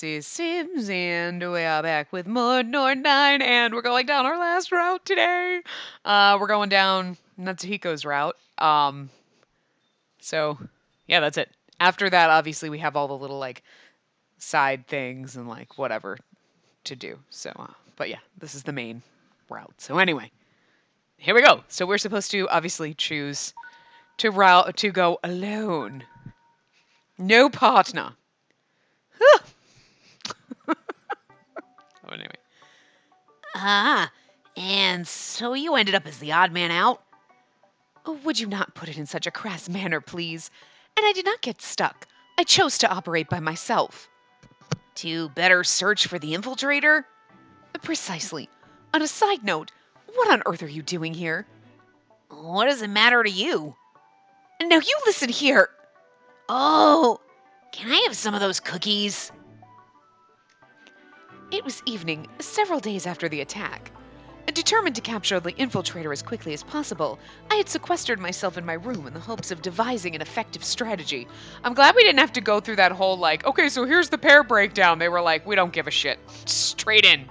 this is Sims, and we are back with more Norn9, and we're going down our last route today. We're going down Natsuhiko's route. So, yeah, that's it. After that, obviously, we have all the little, like, side things and, like, whatever to do. So, but yeah, this is the main route. So anyway, here we go. So we're supposed to, obviously, choose to go alone. No partner. Oh, anyway. Ah, and so you ended up as the odd man out? Would you not put it in such a crass manner, please? And I did not get stuck. I chose to operate by myself. To better search for the infiltrator? Precisely. On a side note, what on earth are you doing here? What does it matter to you? Now you listen here. Oh, can I have some of those cookies? It was evening, several days after the attack. Determined to capture the infiltrator as quickly as possible, I had sequestered myself in my room in the hopes of devising an effective strategy. I'm glad we didn't have to go through that whole, like, okay, so here's the pair breakdown. They were like, we don't give a shit. Straight in.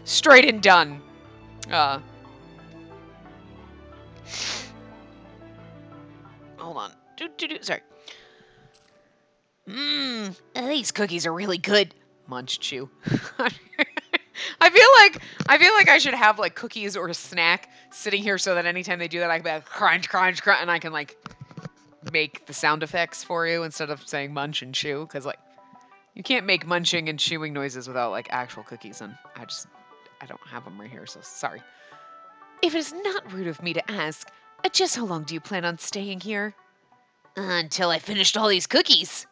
Straight and done. Hold on. Sorry. These cookies are really good. Munch, chew. I feel like I should have like cookies or a snack sitting here so that anytime they do that, I can be like crunch, crunch, crunch, and I can like make the sound effects for you instead of saying munch and chew, because like you can't make munching and chewing noises without like actual cookies, and I don't have them right here, so sorry. If it is not rude of me to ask, just how long do you plan on staying here? Until I finished all these cookies.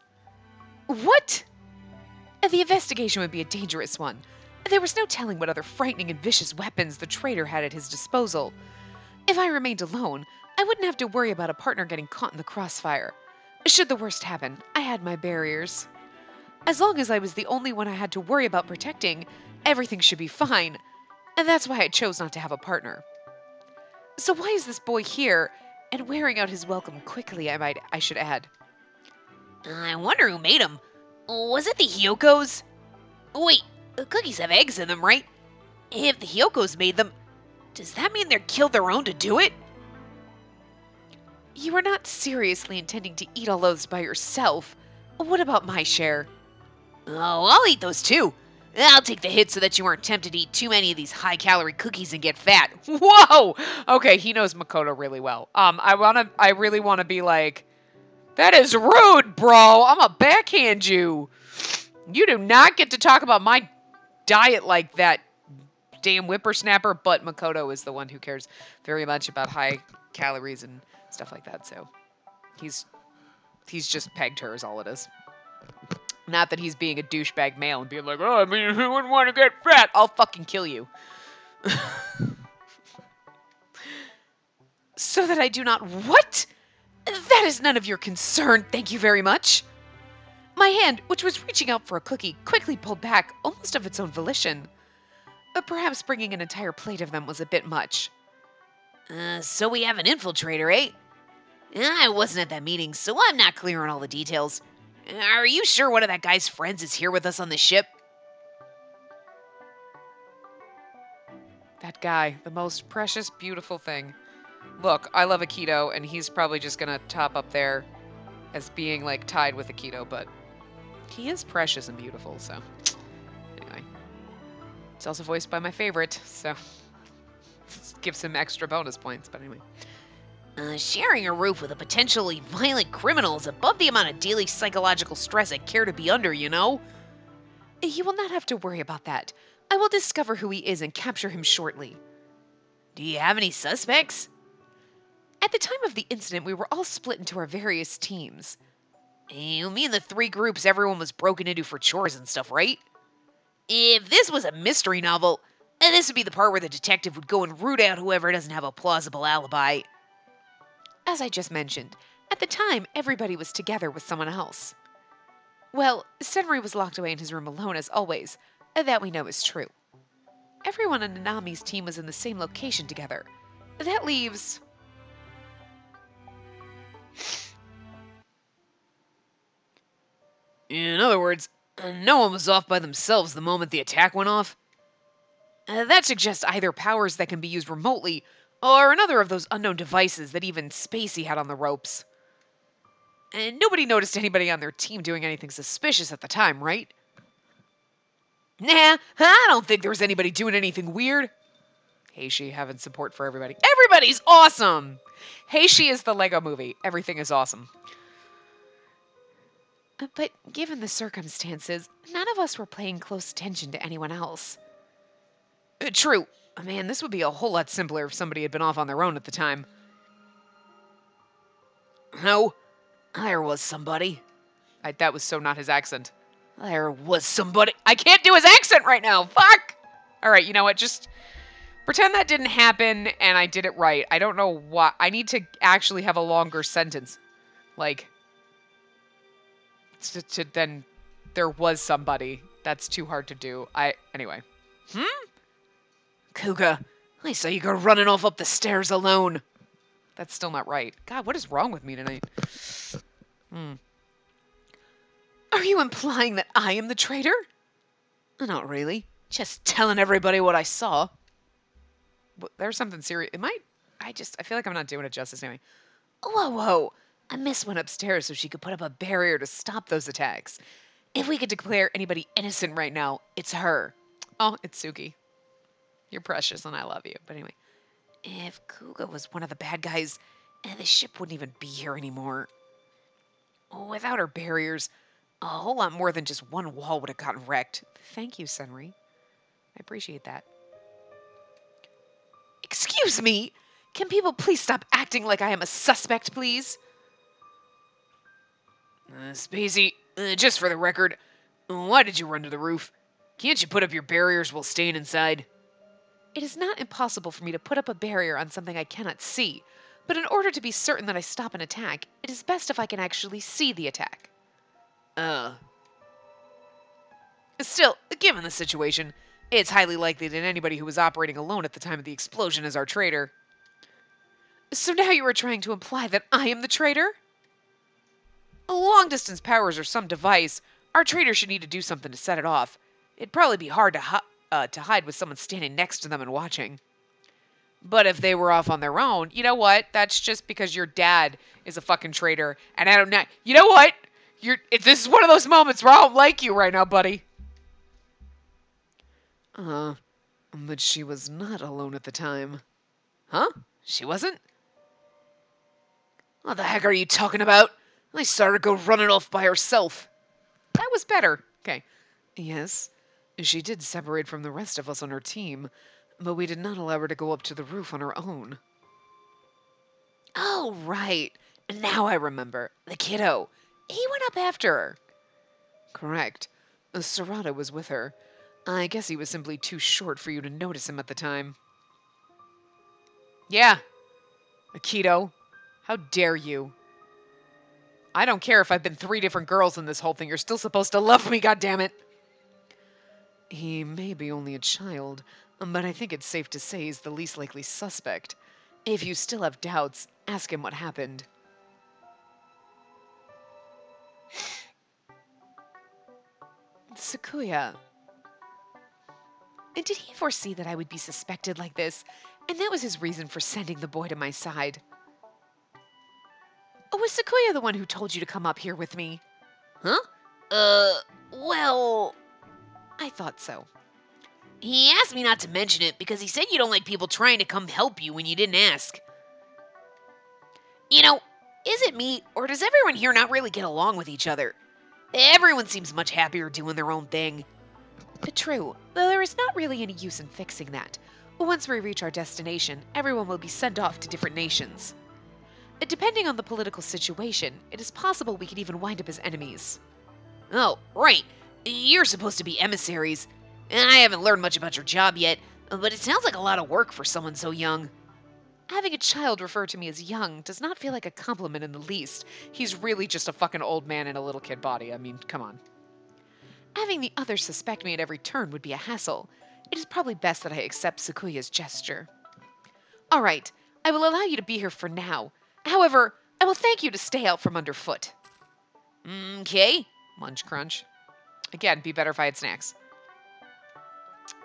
What? The investigation would be a dangerous one. There was no telling what other frightening and vicious weapons the traitor had at his disposal. If I remained alone, I wouldn't have to worry about a partner getting caught in the crossfire. Should the worst happen, I had my barriers. As long as I was the only one I had to worry about protecting, everything should be fine. And that's why I chose not to have a partner. So why is this boy here and wearing out his welcome quickly, I should add? I wonder who made them. Was it the Hyokos? Wait, the cookies have eggs in them, right? If the Hyokos made them, does that mean they're killed their own to do it? You are not seriously intending to eat all those by yourself. What about my share? Oh, I'll eat those too. I'll take the hit so that you aren't tempted to eat too many of these high-calorie cookies and get fat. Whoa! Okay, he knows Makoto really well. I really want to be like, that is rude, bro. I'm gonna backhand you. You do not get to talk about my diet like that, damn whippersnapper. But Makoto is the one who cares very much about high calories and stuff like that. So he's just pegged her is all it is. Not that he's being a douchebag male and being like, oh, I mean, who wouldn't want to get fat? I'll fucking kill you. So that I do not... What? That is none of your concern, thank you very much. My hand, which was reaching out for a cookie, quickly pulled back, almost of its own volition. Perhaps bringing an entire plate of them was a bit much. So we have an infiltrator, eh? I wasn't at that meeting, so I'm not clear on all the details. Are you sure one of that guy's friends is here with us on the ship? That guy, the most precious, beautiful thing. Look, I love Akito, and he's probably just gonna top up there as being, like, tied with Akito, but he is precious and beautiful, so... Anyway. It's also voiced by my favorite, so... gives him extra bonus points, but anyway. Sharing a roof with a potentially violent criminal is above the amount of daily psychological stress I care to be under, you know? You will not have to worry about that. I will discover who he is and capture him shortly. Do you have any suspects? At the time of the incident, we were all split into our various teams. You mean the 3 groups everyone was broken into for chores and stuff, right? If this was a mystery novel, this would be the part where the detective would go and root out whoever doesn't have a plausible alibi. As I just mentioned, at the time, everybody was together with someone else. Well, Senri was locked away in his room alone as always. That we know is true. Everyone on Nanami's team was in the same location together. That leaves... In other words, And no one was off by themselves the moment the attack went off. That suggests either powers that can be used remotely, or another of those unknown devices that even Spacey had on the ropes. And nobody noticed anybody on their team doing anything suspicious at the time, right? Nah, I don't think there was anybody doing anything weird. Heishi having support for everybody. Everybody's awesome! Heishi is the Lego movie. Everything is awesome. But given the circumstances, none of us were paying close attention to anyone else. True. Man, this would be a whole lot simpler if somebody had been off on their own at the time. No, there was somebody. That was so not his accent. There was somebody. I can't do his accent right now. Fuck! Alright, you know what? Just pretend that didn't happen and I did it right. I don't know what. I need to actually have a longer sentence. Like, then there was somebody. That's too hard to do. Anyway. Kuga, I saw you go running off up the stairs alone. That's still not right. God, what is wrong with me tonight? Are you implying that I am the traitor? Not really. Just telling everybody what I saw. There's something serious. I feel like I'm not doing it justice anyway. Whoa. A miss went upstairs so she could put up a barrier to stop those attacks. If we could declare anybody innocent right now, it's her. Oh, it's Suki. You're precious and I love you. But anyway. If Kuga was one of the bad guys, the ship wouldn't even be here anymore. Without her barriers, a whole lot more than just one wall would have gotten wrecked. Thank you, Senri. I appreciate that. Excuse me! Can people please stop acting like I am a suspect, please? Spacey, just for the record, why did you run to the roof? Can't you put up your barriers while staying inside? It is not impossible for me to put up a barrier on something I cannot see, but in order to be certain that I stop an attack, it is best if I can actually see the attack. Still, given the situation, it's highly likely that anybody who was operating alone at the time of the explosion is our traitor. So now you are trying to imply that I am the traitor? Long-distance powers or some device, our traitor should need to do something to set it off. It'd probably be hard to hide with someone standing next to them and watching. But if they were off on their own, you know what? That's just because your dad is a fucking traitor, and I don't know. You know what? This is one of those moments where I don't like you right now, buddy. But she was not alone at the time. Huh? She wasn't? What the heck are you talking about? I saw her go running off by herself. That was better. Okay. Yes, she did separate from the rest of us on her team, but we did not allow her to go up to the roof on her own. Oh, right. Now I remember. The kiddo. He went up after her. Correct. Sarada was with her. I guess he was simply too short for you to notice him at the time. Yeah. Akito, how dare you? I don't care if I've been 3 different girls in this whole thing. You're still supposed to love me, goddammit. He may be only a child, but I think it's safe to say he's the least likely suspect. If you still have doubts, ask him what happened. Sakuya. Did he foresee that I would be suspected like this? And that was his reason for sending the boy to my side. Was Sakuya the one who told you to come up here with me? Huh? Well... I thought so. He asked me not to mention it because he said you don't like people trying to come help you when you didn't ask. You know, is it me, or does everyone here not really get along with each other? Everyone seems much happier doing their own thing. True, though there is not really any use in fixing that. Once we reach our destination, everyone will be sent off to different nations. Depending on the political situation, it is possible we could even wind up as enemies. Oh, right. You're supposed to be emissaries. I haven't learned much about your job yet, but it sounds like a lot of work for someone so young. Having a child refer to me as young does not feel like a compliment in the least. He's really just a fucking old man in a little kid body. I mean, come on. Having the others suspect me at every turn would be a hassle. It is probably best that I accept Sakuya's gesture. All right, I will allow you to be here for now. However, I will thank you to stay out from underfoot. Okay. Munch crunch. Again, be better if I had snacks.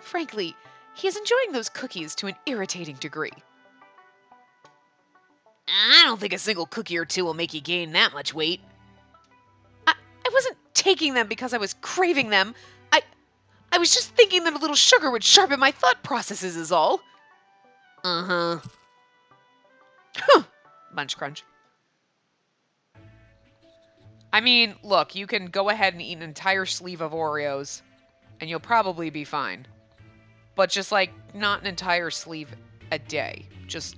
Frankly, he is enjoying those cookies to an irritating degree. I don't think a single cookie or two will make you gain that much weight. I wasn't taking them because I was craving them. I was just thinking that a little sugar would sharpen my thought processes is all. Uh-huh. Munch crunch. I mean, look, you can go ahead and eat an entire sleeve of Oreos, and you'll probably be fine. But just, like, not an entire sleeve a day. Just,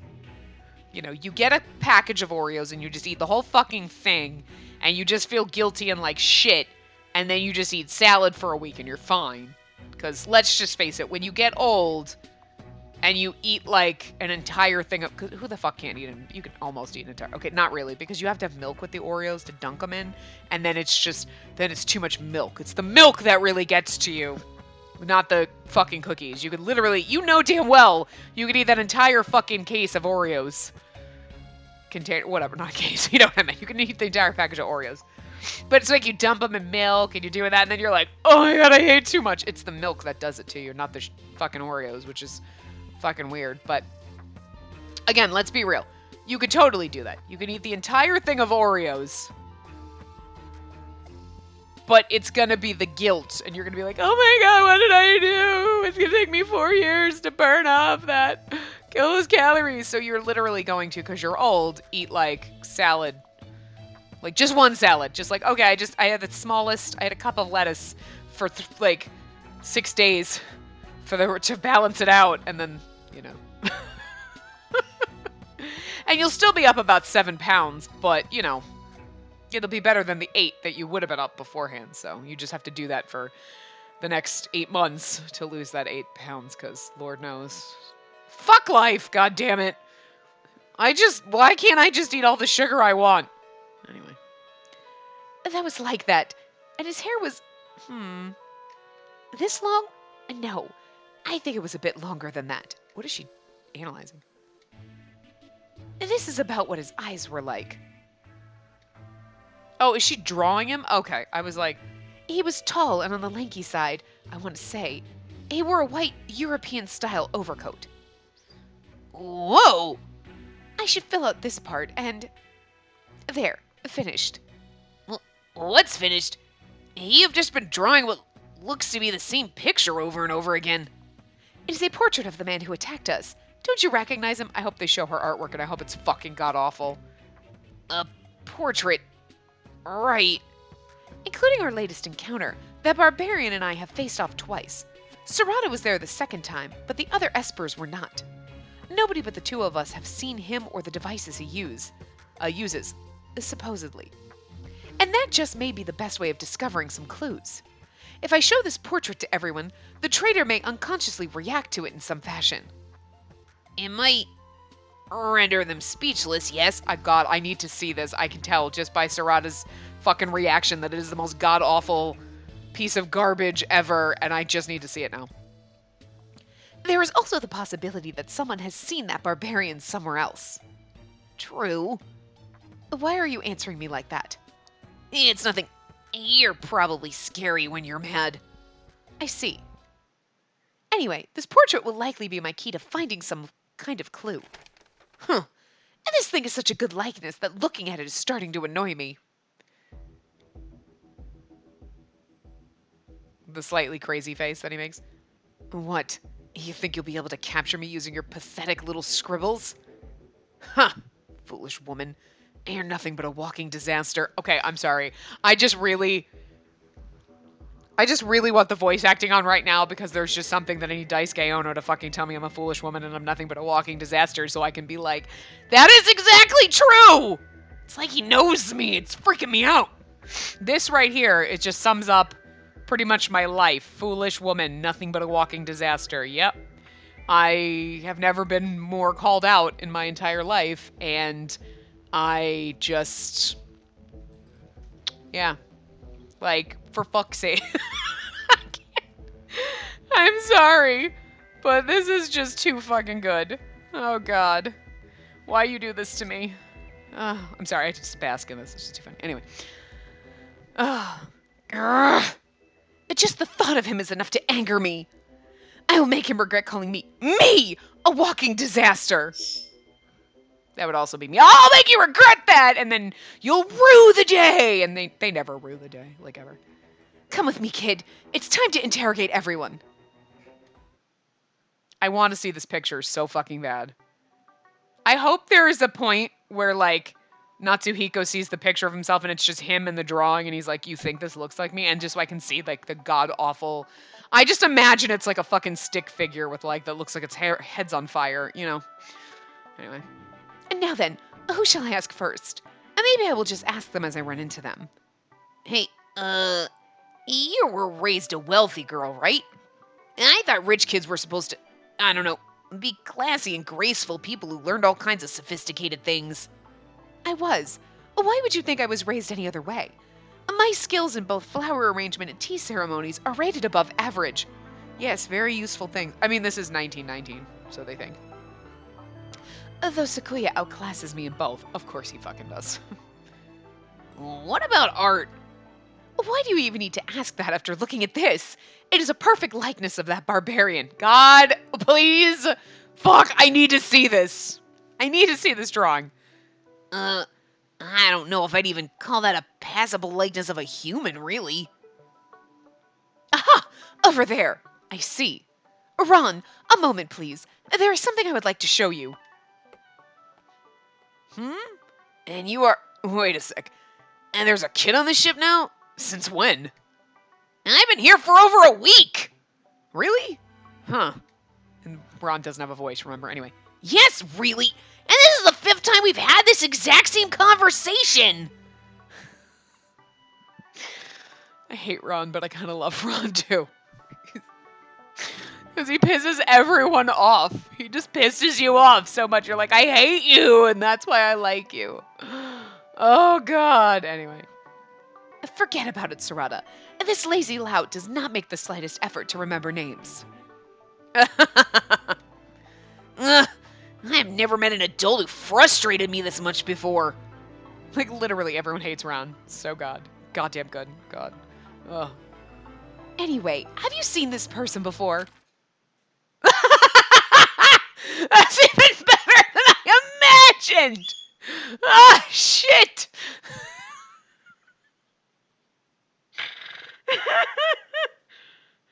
you know, you get a package of Oreos and you just eat the whole fucking thing, and you just feel guilty and like shit, and then you just eat salad for a week and you're fine. Because let's just face it, when you get old and you eat like an entire thing of, who the fuck can't eat them? You can almost eat an entire, okay, not really, because you have to have milk with the Oreos to dunk them in, and then it's just, then it's too much milk. It's the milk that really gets to you, not the fucking cookies. You could literally, you know damn well, you could eat that entire fucking case of Oreos. Whatever, not a case, you know what I mean. You can eat the entire package of Oreos. But it's like you dump them in milk and you're doing that, and then you're like, oh my god, I hate too much. It's the milk that does it to you, not the fucking Oreos, which is fucking weird. But again, let's be real. You could totally do that. You could eat the entire thing of Oreos, but it's gonna be the guilt, and you're gonna be like, oh my god, what did I do? It's gonna take me 4 years to burn off that, kill those calories. So you're literally going to, because you're old, eat like salad. Like, just one salad. Just like, okay, I had the smallest, I had a cup of lettuce for, like, 6 days to balance it out, and then, you know. And you'll still be up about 7 pounds, but, you know, it'll be better than the 8 that you would have been up beforehand, so you just have to do that for the next 8 months to lose that 8 pounds, because Lord knows. Fuck life, god damn it. Why can't I just eat all the sugar I want? Anyway. That was like that. And his hair was, this long? No. I think it was a bit longer than that. What is she analyzing? This is about what his eyes were like. Oh, is she drawing him? Okay. I was like, he was tall and on the lanky side, I want to say. He wore a white European-style overcoat. Whoa! I should fill out this part and... There. Finished. What's finished? You've just been drawing what looks to be the same picture over and over again. It is a portrait of the man who attacked us. Don't you recognize him? I hope they show her artwork, and I hope it's fucking god-awful. A portrait. Right. Including our latest encounter, the barbarian and I have faced off twice. Serrata was there the second time, but the other espers were not. Nobody but the two of us have seen him or the devices he uses, supposedly. And that just may be the best way of discovering some clues. If I show this portrait to everyone, the traitor may unconsciously react to it in some fashion. It might render them speechless, yes. God, I need to see this. I can tell just by Serrata's fucking reaction that it is the most god-awful piece of garbage ever, and I just need to see it now. There is also the possibility that someone has seen that barbarian somewhere else. True. Why are you answering me like that? It's nothing. You're probably scary when you're mad. I see. Anyway, this portrait will likely be my key to finding some kind of clue. And this thing is such a good likeness that looking at it is starting to annoy me. The slightly crazy face that he makes. What? You think you'll be able to capture me using your pathetic little scribbles? Huh, foolish woman. You're nothing but a walking disaster. Okay, I'm sorry. I just really want the voice acting on right now because there's just something that I need Daisuke Ono to fucking tell me I'm a foolish woman and I'm nothing but a walking disaster so I can be like, that is exactly true! It's like he knows me. It's freaking me out. This right here, it just sums up pretty much my life. Foolish woman, nothing but a walking disaster. Yep. I have never been more called out in my entire life, and I just... Yeah. Like, for fuck's sake. I'm sorry, but this is just too fucking good. Oh, God. Why you do this to me? I'm sorry, I just bask in this. It's just too funny. Anyway. Just the thought of him is enough to anger me. I will make him regret calling me, a walking disaster. That would also be me. I'll make you regret that, and then you'll rue the day. And they never rue the day, like ever. Come with me, kid. It's time to interrogate everyone. I want to see this picture so fucking bad. I hope there is a point where, like, Natsuhiko sees the picture of himself and it's just him in the drawing and he's like, you think this looks like me? And just so I can see, like, the god-awful... I just imagine it's like a fucking stick figure with, like, that looks like its head's on fire, you know? Anyway. And now then, who shall I ask first? And maybe I will just ask them as I run into them. Hey, you were raised a wealthy girl, right? And I thought rich kids were supposed to, I don't know, be classy and graceful people who learned all kinds of sophisticated things. I was. Why would you think I was raised any other way? My skills in both flower arrangement and tea ceremonies are rated above average. Yes, very useful things. I mean, this is 1919, so they think. Though Sakuya outclasses me in both. Of course he fucking does. What about art? Why do you even need to ask that after looking at this? It is a perfect likeness of that barbarian. God, please. Fuck, I need to see this. I need to see this drawing. I don't know if I'd even call that a passable likeness of a human, really. Aha! Over there. I see. Ron, a moment, please. There is something I would like to show you. And you are... Wait a sec. And there's a kid on the ship now? Since when? And I've been here for over a week! Really? Huh. And Ron doesn't have a voice, remember? Anyway. Yes, really! And this is the 5th time we've had this exact same conversation! I hate Ron, but I kind of love Ron, too. Because he pisses everyone off. He just pisses you off so much. You're like, I hate you, and that's why I like you. Oh, God. Anyway. Forget about it, Sarada. This lazy lout does not make the slightest effort to remember names. I have never met an adult who frustrated me this much before. Like, literally, everyone hates Ron. So goddamn good. God. Ugh. Anyway, have you seen this person before? That's even better than I imagined! Ah, shit!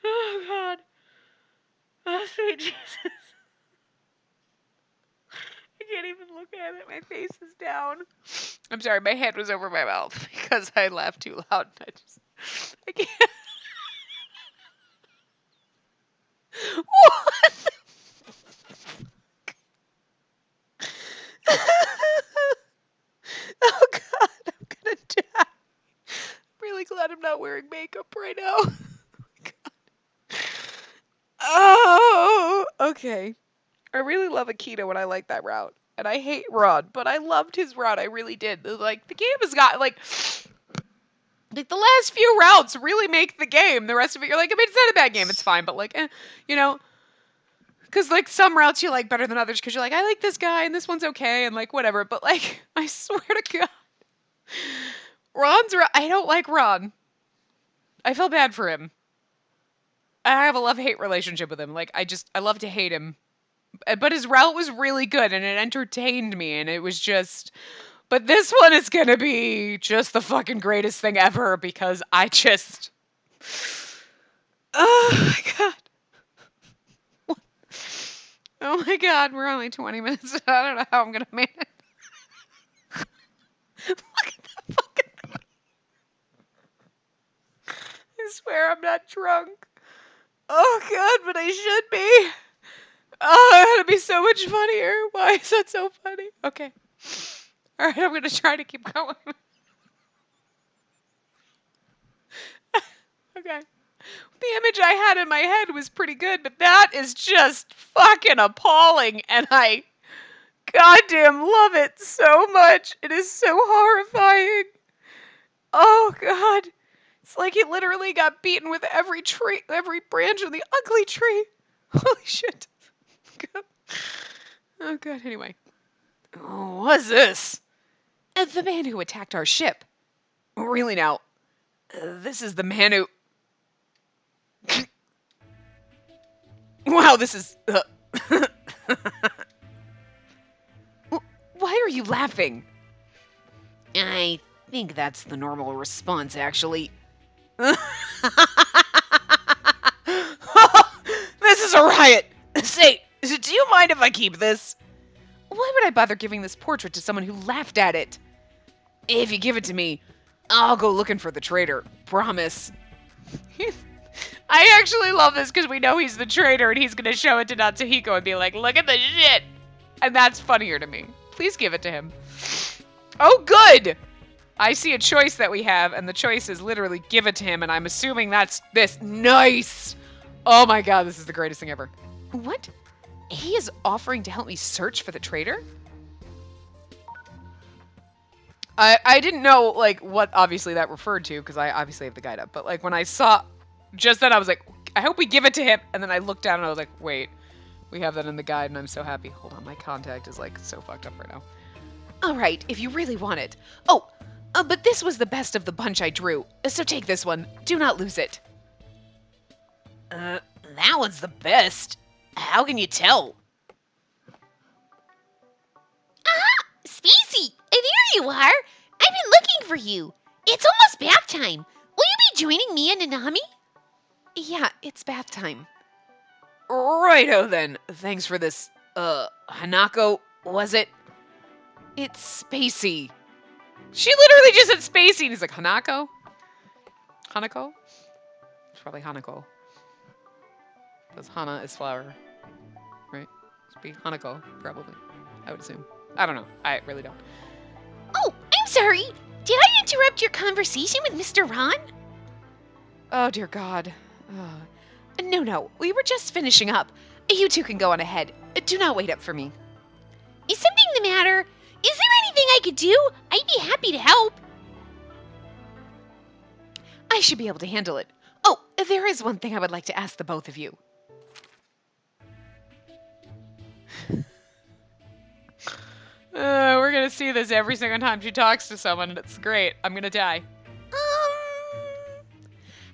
Oh, God. Oh, sweet Jesus. I can't even look at it. My face is down. I'm sorry, my head was over my mouth because I laughed too loud. I can't. What the Oh, God, I'm gonna die. I'm really glad I'm not wearing makeup right now. Oh, okay. I really love Akita when I like that route. And I hate Rod, but I loved his route. I really did. Like, the game has got, like the last few routes really make the game. The rest of it, you're like, I mean, it's not a bad game. It's fine. But, like, you know, because, like, some routes you like better than others because you're like, I like this guy and this one's okay and, like, whatever. But, like, I swear to God. I don't like Ron. I feel bad for him. I have a love-hate relationship with him. Like, I love to hate him. But his route was really good, and it entertained me, and it was just... But this one is gonna be just the fucking greatest thing ever, because I just... Oh, my God. Oh, my God, we're only 20 minutes. I don't know how I'm gonna manage. Look at that fucking... I swear I'm not drunk. Oh, God, but I should be. Oh, it'd be so much funnier. Why is that so funny? Okay. All right, I'm going to try to keep going. Okay. The image I had in my head was pretty good, but that is just fucking appalling, and I goddamn love it so much. It is so horrifying. Oh, God. It's like he literally got beaten with every tree, every branch of the ugly tree. Holy shit. God. Oh, God. Anyway. Oh, what's this? The man who attacked our ship. Really now, this is the man who... Wow, this is... Why are you laughing? I think that's the normal response, actually. This is a riot! Say, do you mind if I keep this? Why would I bother giving this portrait to someone who laughed at it? If you give it to me, I'll go looking for the traitor. Promise. I actually love this because we know he's the traitor and he's going to show it to Natsuhiko and be like, look at the shit. And that's funnier to me. Please give it to him. Oh, good. I see a choice that we have, and the choice is literally give it to him, and I'm assuming that's this. Nice. Oh my god, this is the greatest thing ever. What? He is offering to help me search for the traitor? I didn't know, like, what obviously that referred to, because I obviously have the guide up, but, like, when I saw just then, I was like, I hope we give it to him, and then I looked down and I was like, wait, we have that in the guide, and I'm so happy. Hold on, my contact is, like, so fucked up right now. All right, if you really want it. Oh, but this was the best of the bunch I drew, so take this one. Do not lose it. That one's the best. How can you tell? Aha! Spacey! There you are! I've been looking for you. It's almost bath time. Will you be joining me and Nanami? Yeah, it's bath time. Righto then. Thanks for this, Hanako, was it? It's Spacey. She literally just said Spacey, and he's like, Hanako? Hanako? It's probably Hanako. Because Hana is flower. Right? Should be Hanako, probably. I would assume. I don't know. I really don't. Oh, I'm sorry. Did I interrupt your conversation with Mr. Ron? Oh, dear God. No. We were just finishing up. You two can go on ahead. Do not wait up for me. Is something the matter? Is there anything I could do? I'd be happy to help. I should be able to handle it. Oh, there is one thing I would like to ask the both of you. We're gonna see this every single time she talks to someone, and it's great. I'm gonna die.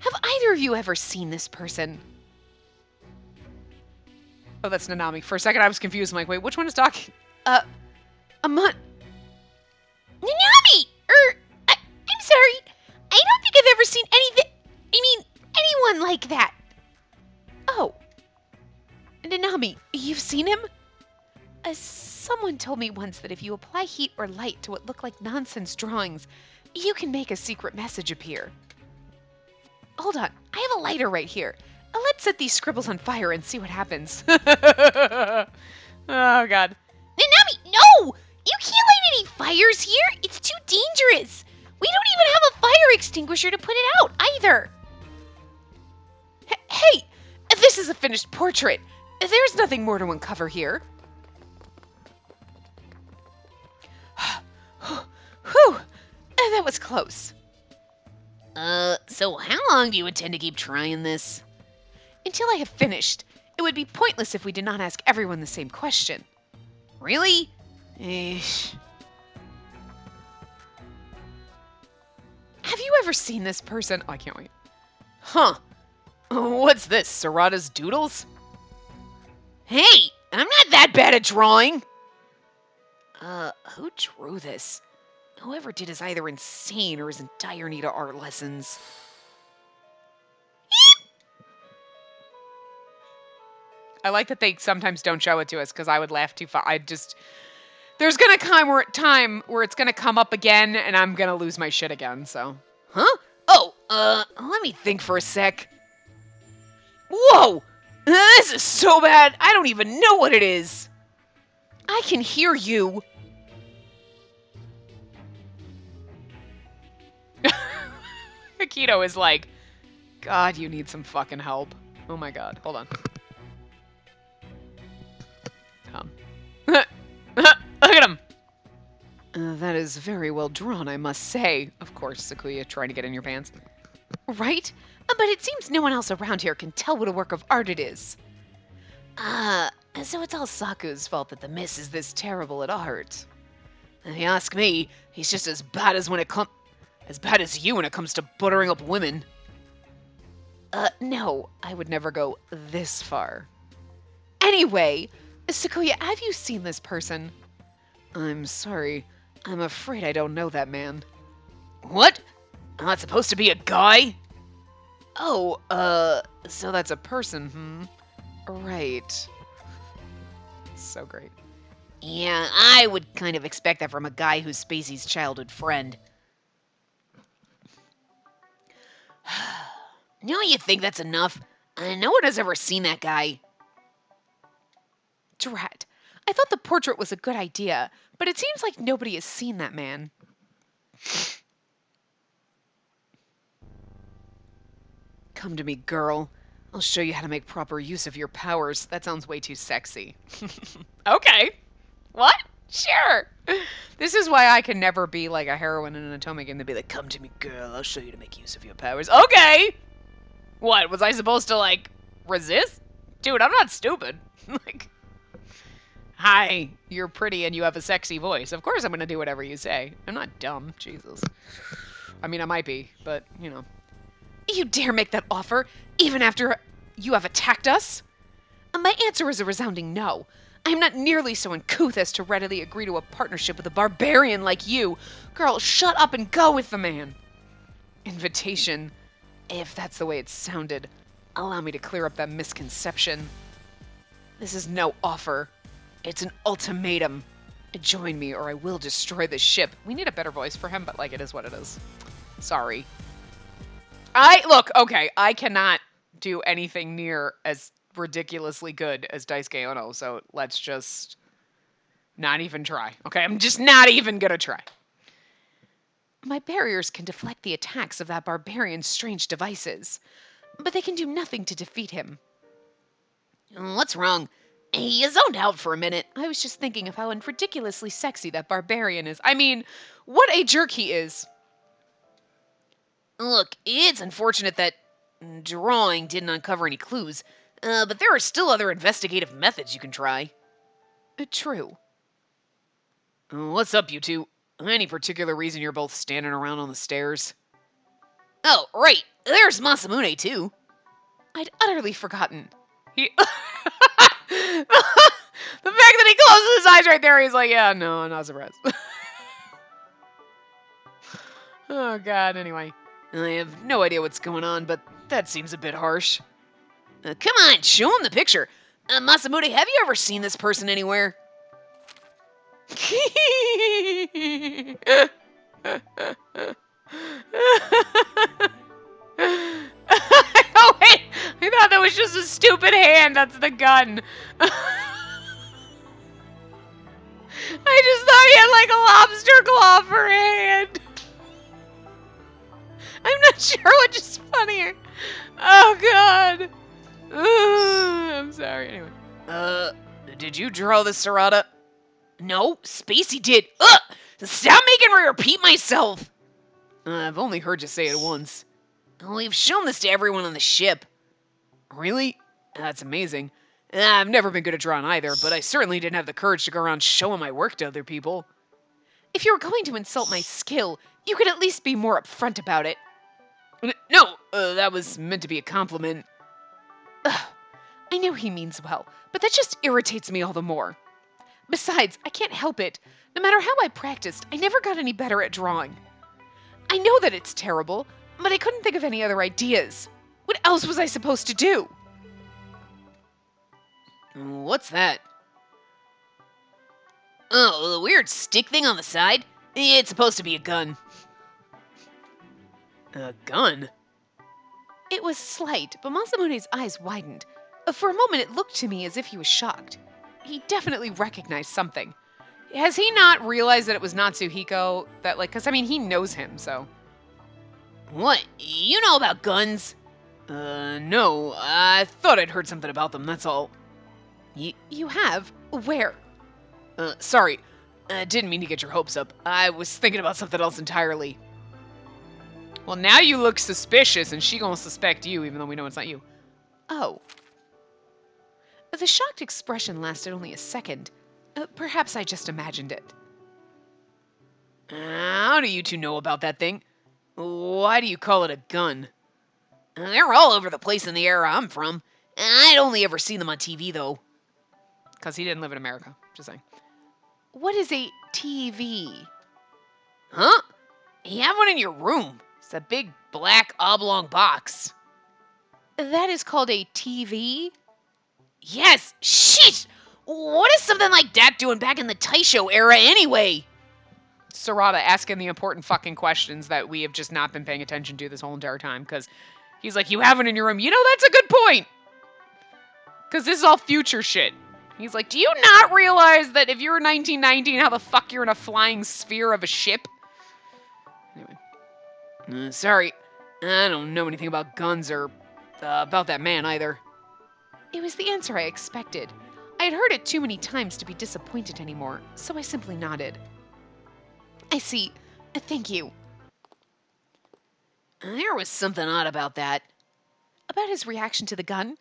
Have either of you ever seen this person? Oh, that's Nanami. For a second, I was confused. I'm like, wait, which one is talking? Nanami! I'm sorry. I don't think I've ever seen anyone like that. Oh. Nanami, you've seen him? Someone told me once that if you apply heat or light to what look like nonsense drawings, you can make a secret message appear. Hold on, I have a lighter right here. Let's set these scribbles on fire and see what happens. Oh, God. Nanami, no! You can't light any fires here. It's too dangerous. We don't even have a fire extinguisher to put it out, either. Hey! This is a finished portrait. There's nothing more to uncover here. Whew! That was close. So how long do you intend to keep trying this? Until I have finished. It would be pointless if we did not ask everyone the same question. Really? Eesh. Have you ever seen this person? Oh, I can't wait. Huh. What's this, Sarada's doodles? Hey, I'm not that bad at drawing. Who drew this? Whoever did is either insane or is in dire need of art lessons. I like that they sometimes don't show it to us because I would laugh too far. There's gonna come time where it's gonna come up again and I'm gonna lose my shit again, so. Huh? Oh, let me think for a sec. Whoa! This is so bad, I don't even know what it is. I can hear you. Akito is like, God, you need some fucking help. Oh my god, hold on. Come. Look at him! That is very well drawn, I must say. Of course, Sakuya, trying to get in your pants. Right? But it seems no one else around here can tell what a work of art it is. So it's all Saku's fault that the miss is this terrible at art. If you ask me, he's just as bad as you when it comes to buttering up women. No, I would never go this far. Anyway, Sequoia, have you seen this person? I'm sorry. I'm afraid I don't know that man. What? Not supposed to be a guy? Oh, so that's a person, Right. So great. Yeah, I would kind of expect that from a guy who's Spacey's childhood friend. Now you think that's enough? No one has ever seen that guy. Drat. I thought the portrait was a good idea, but it seems like nobody has seen that man. Come to me, girl. I'll show you how to make proper use of your powers. That sounds way too sexy. Okay. What? Sure. This is why I can never be like a heroine in an Otome game to be like, come to me, girl. I'll show you to make use of your powers. Okay. What? Was I supposed to, like, resist? Dude, I'm not stupid. Like, hi, you're pretty and you have a sexy voice. Of course I'm going to do whatever you say. I'm not dumb. Jesus. I mean, I might be, but, you know. You dare make that offer, even after you have attacked us? My answer is a resounding no. I am not nearly so uncouth as to readily agree to a partnership with a barbarian like you. Girl, shut up and go with the man. Invitation. If that's the way it sounded, allow me to clear up that misconception. This is no offer. It's an ultimatum. Join me or I will destroy the ship. We need a better voice for him, but like it is what it is. Sorry. Look, okay, I cannot do anything near as ridiculously good as Daisuke Ono, so let's just not even try. Okay, I'm just not even gonna try. My barriers can deflect the attacks of that barbarian's strange devices, but they can do nothing to defeat him. What's wrong? You zoned out for a minute. I was just thinking of how ridiculously sexy that barbarian is. I mean, what a jerk he is. Look, it's unfortunate that drawing didn't uncover any clues, but there are still other investigative methods you can try. True. What's up, you two? Any particular reason you're both standing around on the stairs? Oh, right. There's Masamune, too. I'd utterly forgotten. The fact that he closes his eyes right there, he's like, yeah, no, I'm not surprised. Oh, God, anyway. I have no idea what's going on, but that seems a bit harsh. Come on, show him the picture. Masamune, have you ever seen this person anywhere? Oh, wait! I thought that was just a stupid hand. That's the gun. I just thought he had like a lobster claw for a hand. I'm not sure which is funnier. Oh, God. I'm sorry. Anyway. Did you draw this, Sarada? No, Spacey did. Ugh! Stop making me repeat myself! I've only heard you say it once. We've shown this to everyone on the ship. Really? That's amazing. I've never been good at drawing either, but I certainly didn't have the courage to go around showing my work to other people. If you were going to insult my skill, you could at least be more upfront about it. No, that was meant to be a compliment. Ugh, I know he means well, but that just irritates me all the more. Besides, I can't help it. No matter how I practiced, I never got any better at drawing. I know that it's terrible, but I couldn't think of any other ideas. What else was I supposed to do? What's that? Oh, the weird stick thing on the side? It's supposed to be a gun. A gun? It was slight, but Masamune's eyes widened. For a moment, it looked to me as if he was shocked. He definitely recognized something. Has he not realized that it was Natsuhiko? That, like, because, I mean, he knows him, so. What? You know about guns? No. I thought I'd heard something about them, that's all. You have? Where? Sorry. Didn't mean to get your hopes up. I was thinking about something else entirely. Well, now you look suspicious, and she gonna suspect you, even though we know it's not you. Oh. The shocked expression lasted only a second. Perhaps I just imagined it. How do you two know about that thing? Why do you call it a gun? They're all over the place in the era I'm from. I'd only ever seen them on TV, though. Because he didn't live in America. Just saying. What is a TV? Huh? You have one in your room. It's a big black oblong box. That is called a TV? Yes, shit! What is something like that doing back in the Taisho era anyway? Sarada asking the important fucking questions that we have just not been paying attention to this whole entire time, because he's like, you have it in your room. You know, that's a good point. Because this is all future shit. He's like, do you not realize that if you're 1919, how the fuck you're in a flying sphere of a ship? Anyway. Sorry, I don't know anything about guns or about that man either. It was the answer I expected. I had heard it too many times to be disappointed anymore, so I simply nodded. I see. Thank you. There was something odd about that. About his reaction to the gun?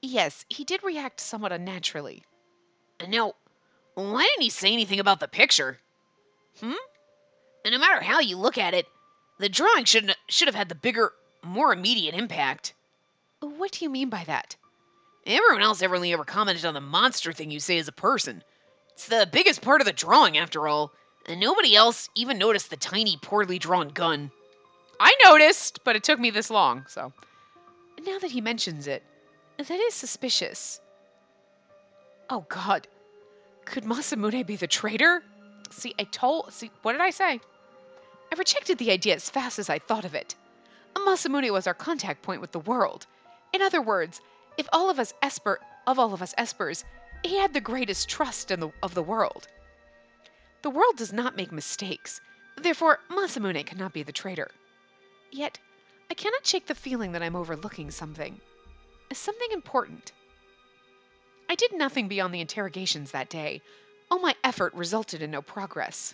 Yes, he did react somewhat unnaturally. Now, why didn't he say anything about the picture? And no matter how you look at it, the drawing should have had the bigger, more immediate impact. What do you mean by that? Everyone else only ever commented on the monster thing you say as a person. It's the biggest part of the drawing, after all, and nobody else even noticed the tiny, poorly drawn gun. I noticed, but it took me this long, so. Now that he mentions it, that is suspicious. Oh god. Could Masamune be the traitor? See, what did I say? I rejected the idea as fast as I thought of it. Masamune was our contact point with the world. In other words, if all of us espers, he had the greatest trust of the world. The world does not make mistakes. Therefore, Masamune cannot be the traitor. Yet, I cannot shake the feeling that I'm overlooking something. Something important. I did nothing beyond the interrogations that day. All my effort resulted in no progress.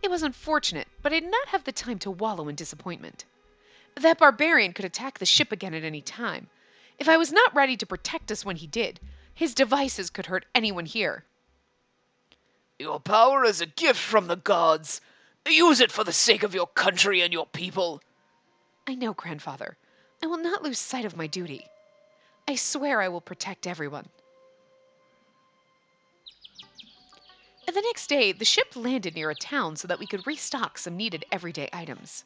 It was unfortunate, but I did not have the time to wallow in disappointment. That barbarian could attack the ship again at any time. If I was not ready to protect us when he did, his devices could hurt anyone here. Your power is a gift from the gods. Use it for the sake of your country and your people. I know, grandfather. I will not lose sight of my duty. I swear I will protect everyone. And the next day, the ship landed near a town so that we could restock some needed everyday items.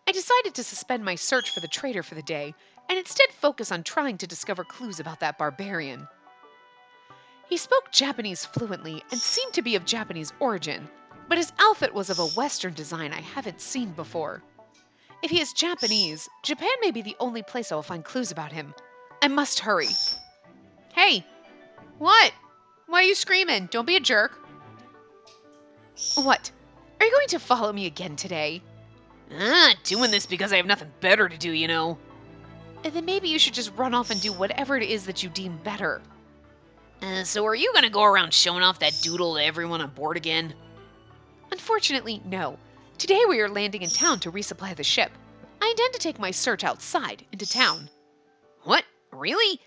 I decided to suspend my search for the traitor for the day and instead focus on trying to discover clues about that barbarian. He spoke Japanese fluently and seemed to be of Japanese origin, but his outfit was of a Western design I haven't seen before. If he is Japanese, Japan may be the only place I will find clues about him. I must hurry. Hey! What? Why are you screaming? Don't be a jerk. What? Are you going to follow me again today? Doing this because I have nothing better to do, you know. And then maybe you should just run off and do whatever it is that you deem better. So are you gonna go around showing off that doodle to everyone on board again? Unfortunately, no. Today we are landing in town to resupply the ship. I intend to take my search outside, into town. What? Really?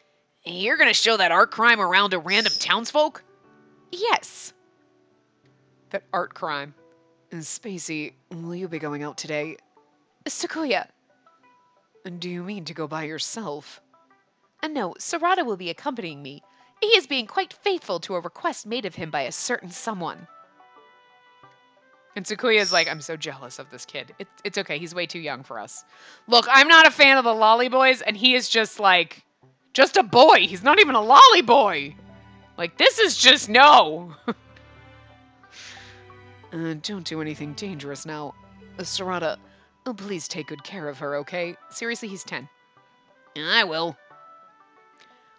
You're gonna show that art crime around to random townsfolk? Yes. That art crime. Spacey, will you be going out today? Sequoia. Do you mean to go by yourself? No, Sarada will be accompanying me. He is being quite faithful to a request made of him by a certain someone. And Sequoia's like, I'm so jealous of this kid. It's okay, he's way too young for us. Look, I'm not a fan of the lolly boys, and he is just like, just a boy. He's not even a lolly boy. Like, this is just, no. Don't do anything dangerous now. Sarada, please take good care of her, okay? Seriously, he's 10. I will.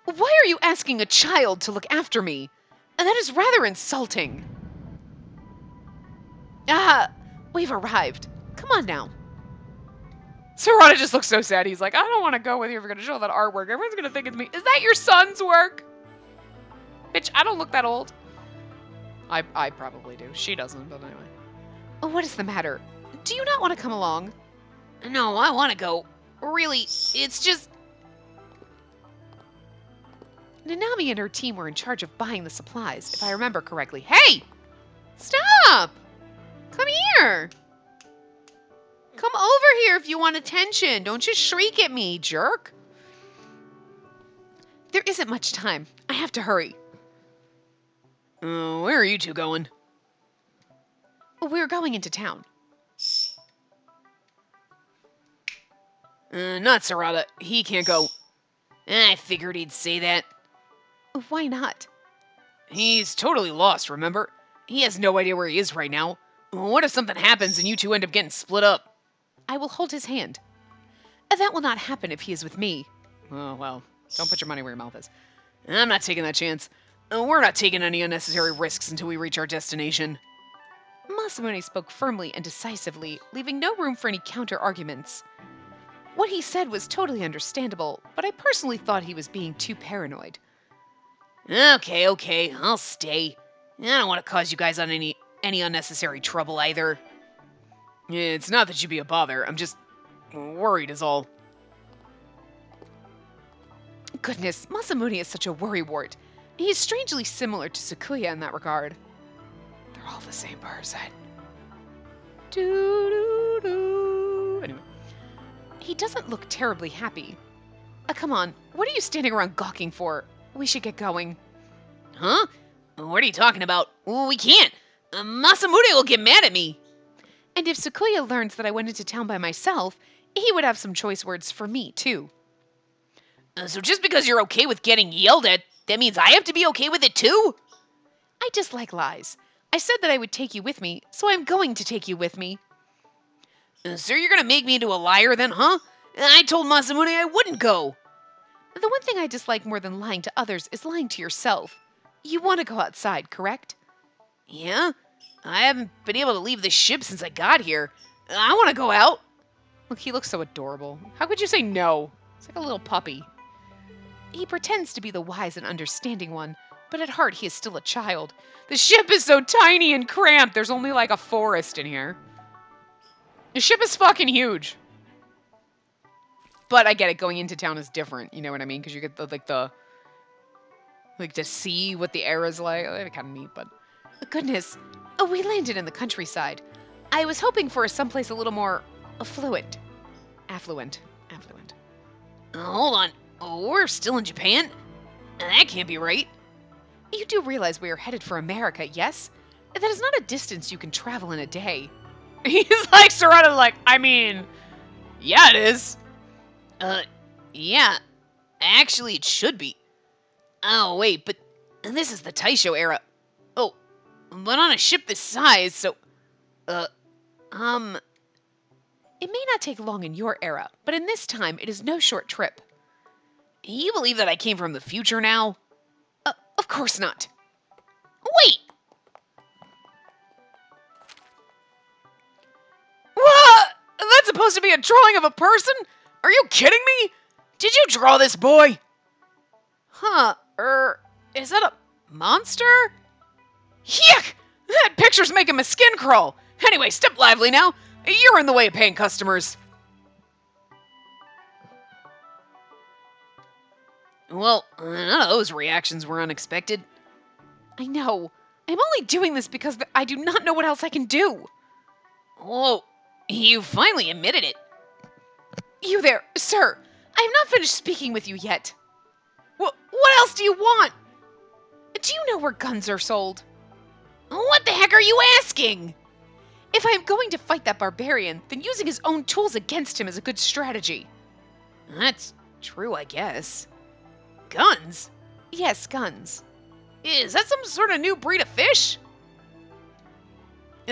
Why are you asking a child to look after me? That is rather insulting. We've arrived. Come on now. Sarada just looks so sad. He's like, I don't want to go with you if you're going to show that artwork. Everyone's going to think it's me. Is that your son's work? Bitch, I don't look that old. I probably do. She doesn't, but anyway. What is the matter? Do you not want to come along? No, I want to go. Really, it's just... Nanami and her team were in charge of buying the supplies, if I remember correctly. Hey! Stop! Come here! Come over here if you want attention. Don't just shriek at me, jerk. There isn't much time. I have to hurry. Where are you two going? We're going into town. Not Sarada. He can't go. I figured he'd say that. Why not? He's totally lost, remember? He has no idea where he is right now. What if something happens and you two end up getting split up? I will hold his hand. That will not happen if he is with me. Oh, well, don't put your money where your mouth is. I'm not taking that chance. We're not taking any unnecessary risks until we reach our destination. Masamune spoke firmly and decisively, leaving no room for any counter-arguments. What he said was totally understandable, but I personally thought he was being too paranoid. Okay, I'll stay. I don't want to cause you guys on any unnecessary trouble either. It's not that you'd be a bother. I'm just worried is all. Goodness, Masamune is such a worrywart. He is strangely similar to Sakuya in that regard. They're all the same person. Doo-doo-doo. Anyway, he doesn't look terribly happy. Come on, what are you standing around gawking for? We should get going. Huh? What are you talking about? We can't. Masamune will get mad at me. And if Sakuya learns that I went into town by myself, he would have some choice words for me, too. So just because you're okay with getting yelled at, that means I have to be okay with it too? I dislike lies. I said that I would take you with me, so I'm going to take you with me. So you're gonna make me into a liar then, huh? I told Masamune I wouldn't go. The one thing I dislike more than lying to others is lying to yourself. You want to go outside, correct? Yeah? I haven't been able to leave the ship since I got here. I want to go out. Look, he looks so adorable. How could you say no? It's like a little puppy. He pretends to be the wise and understanding one, but at heart he is still a child. The ship is so tiny and cramped. There's only like a forest in here. The ship is fucking huge. But I get it. Going into town is different. You know what I mean? Because you get to see what the air is like. That'd be kind of neat, but Goodness, we landed in the countryside. I was hoping for someplace a little more affluent. Affluent. hold on. We're still in Japan? That can't be right. You do realize we are headed for America, yes? That is not a distance you can travel in a day. He's like surrounded like, I mean, yeah, it is. Yeah. Actually, it should be. Oh, wait, but this is the Taisho era. Oh, but on a ship this size, so... It may not take long in your era, but in this time, it is no short trip. You believe that I came from the future now? Of course not. Wait! What? That's supposed to be a drawing of a person? Are you kidding me? Did you draw this boy? Huh, is that a monster? Yuck! That picture's making my skin crawl. Anyway, step lively now. You're in the way of paying customers. Well, none of those reactions were unexpected. I know. I'm only doing this because I do not know what else I can do. Whoa, you finally admitted it. You there, sir. I have not finished speaking with you yet. What else do you want? Do you know where guns are sold? What the heck are you asking? If I am going to fight that barbarian, then using his own tools against him is a good strategy. That's true, I guess. Guns? Yes, guns. Is that some sort of new breed of fish?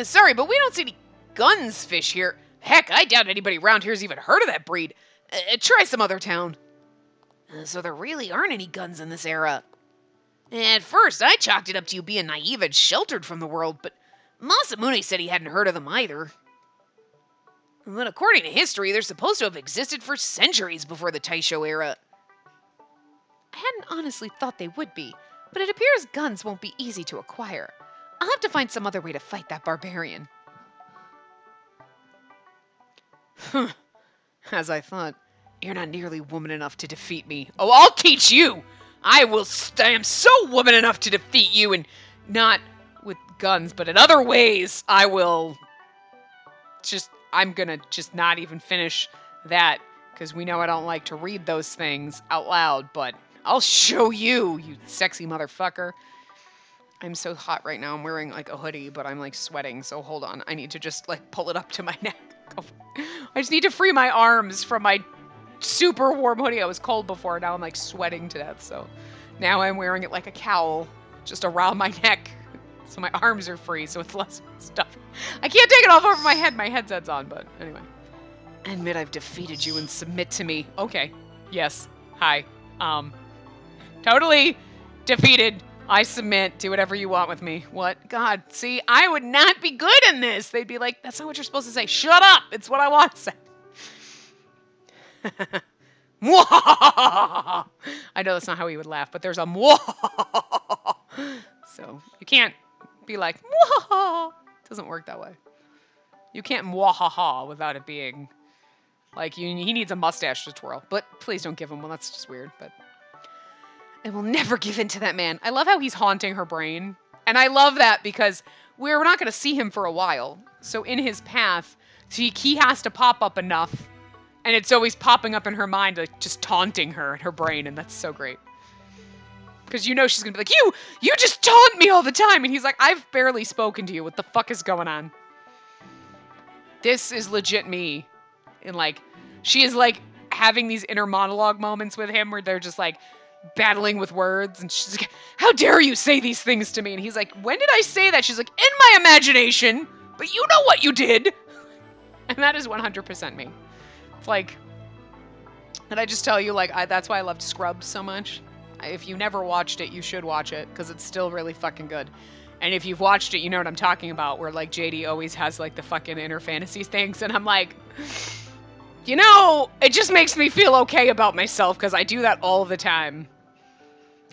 Sorry, but we don't see any guns fish here. Heck, I doubt anybody around here's even heard of that breed. Try some other town. So there really aren't any guns in this era. At first, I chalked it up to you being naive and sheltered from the world, but Masamune said he hadn't heard of them either. But according to history, they're supposed to have existed for centuries before the Taisho era. I hadn't honestly thought they would be, but it appears guns won't be easy to acquire. I'll have to find some other way to fight that barbarian. As I thought, you're not nearly woman enough to defeat me. Oh, I'll teach you! I am so woman enough to defeat you, and not with guns, but in other ways. I'm gonna just not even finish that, because we know I don't like to read those things out loud, but I'll show you, you sexy motherfucker. I'm so hot right now. I'm wearing like a hoodie, but I'm like sweating. So hold on. I need to just like pull it up to my neck. I just need to free my arms from my super warm hoodie. I was cold before. Now I'm like sweating to death. So now I'm wearing it like a cowl just around my neck. So my arms are free. So it's less stuff. I can't take it off over my head. My headset's on, but anyway. Admit I've defeated you and submit to me. Okay. Yes. Hi. Totally defeated. I submit. Do whatever you want with me. What? God, see, I would not be good in this. They'd be like, that's not what you're supposed to say. Shut up. It's what I want to say. I know that's not how he would laugh, but there's a so you can't be like, it doesn't work that way. You can't mwahaha without it being like he needs a mustache to twirl. But please don't give him one. That's just weird. But I will never give in to that man. I love how he's haunting her brain. And I love that because we're not going to see him for a while. So in his path, he has to pop up enough. And it's always popping up in her mind, like just taunting her in her brain. And that's so great. Because you know she's going to be like, you just taunt me all the time. And he's like, I've barely spoken to you. What the fuck is going on? This is legit me. And like, she is like having these inner monologue moments with him where they're just like battling with words. And she's like, how dare you say these things to me? And he's like, when did I say that? She's like, in my imagination. But you know what you did. And that is 100% me. It's like, and I just tell you, like, that's why I loved Scrubs so much. If you never watched it, you should watch it because it's still really fucking good. And if you've watched it, you know what I'm talking about, where like JD always has like the fucking inner fantasy things, and I'm like, you know, it just makes me feel okay about myself because I do that all the time.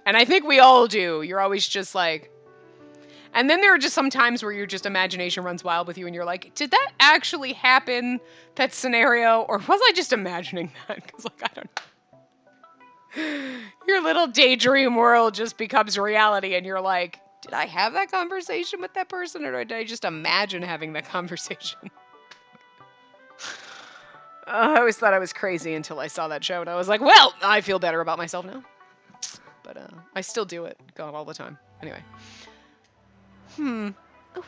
And I think we all do. You're always just like, and then there are just some times where your just imagination runs wild with you and you're like, did that actually happen, that scenario? Or was I just imagining that? Because like, I don't know. Your little daydream world just becomes reality and you're like, did I have that conversation with that person or did I just imagine having that conversation? I always thought I was crazy until I saw that show and I was like, well, I feel better about myself now. But I still do it, God, all the time. Anyway.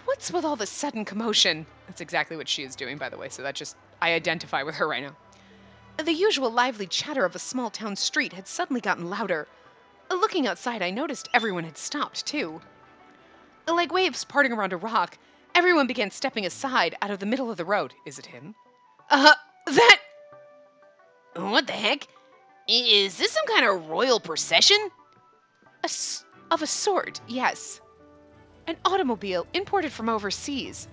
What's with all this sudden commotion? That's exactly what she is doing, by the way, so that just, I identify with her right now. The usual lively chatter of a small town street had suddenly gotten louder. Looking outside, I noticed everyone had stopped, too. Like waves parting around a rock, everyone began stepping aside out of the middle of the road. Is it him? That... What the heck? Is this some kind of royal procession? Of a sort, yes. An automobile imported from overseas.